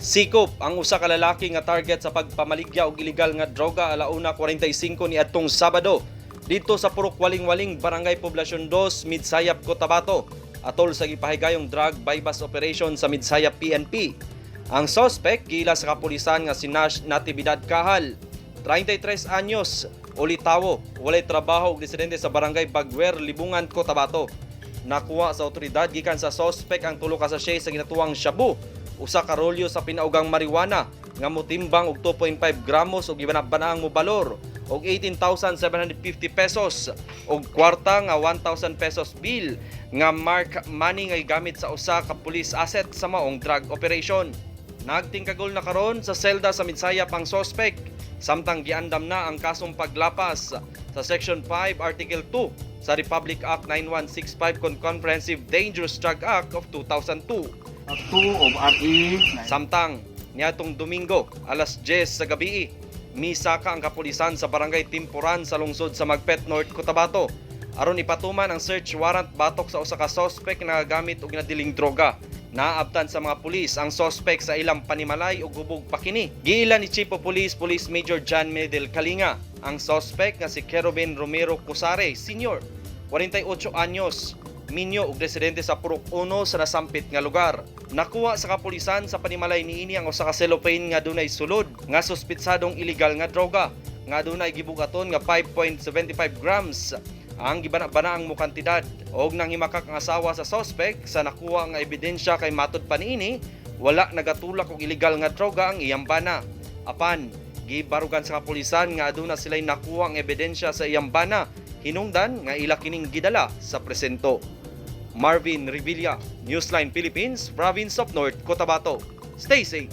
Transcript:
Sikop ang usa ka lalaki nga target sa pagpamaligya og illegal nga droga alauna 45 ni adtong Sabado dito sa Purok Waling-Waling, Barangay Poblasyon 2, Midsayap, Cotabato, atol sa gipahigayong drug bypass operation sa Midsayap PNP. Ang suspect gila sa kapulisan nga si Nash Natividad Kahal, 33 anyos, ulitawo, walay trabaho ug residente sa Barangay Bagwer, Libungan, Cotabato. Nakuha sa otoridad gikan sa suspect ang tulo ka sachet sa ginatuwang shabu, usa ka rolyo sa pinaugang marijuana nga motimbang og 2.5 gramos og gibanabanaang mobalor og 18,750 pesos og kwarta nga 1,000 pesos bill nga mark money nga gamit sa usa ka police asset sa maong drug operation. Nagtingkagol na karon sa selda sa Midsayap ang suspect samtang giandam na ang kasong paglapas sa Section 5 Article 2 sa Republic Act 9165 kon Comprehensive Dangerous Drug Act of 2002. 2 of RE. Samtang niadtong Domingo alas 10 sa gabi, misaka ang kapulisan sa Barangay Timpuran sa lungsod sa Magpet North, Cotabato aron ipatuman ang search warrant batok sa usa ka suspect na nagagamit og nadiling droga. Naabtan sa mga pulis ang suspect sa ilang panimalay ug hubog pakini. Giila ni Chief of Police Police Major John Medel Kalinga ang suspect nga si Kerubin Romero Cusare Sr., 48 anyos, minyo ug residente sa Purok 1 sa nasampit nga lugar. Nakuha sa kapulisan sa panimalay niini ang usa ka cellophane nga dunay sulod nga suspitsadong illegal nga droga nga dunay gibugaton nga 5.75 grams. Ang gibana-banaang mo kantidad og nang himakak ang asawa sa suspect sa nakuha nga ebidensya kay matud pa niini wala nagatulak og illegal nga droga ang iyang bana. Apan gibarugan sa kapulisan nga aduna sila'y nakuha ang ebidensya sa iyang bana, hinungdan nga ila kining gidala sa presento. Marvin Revilla, Newsline Philippines, Province of North Cotabato. Stay safe.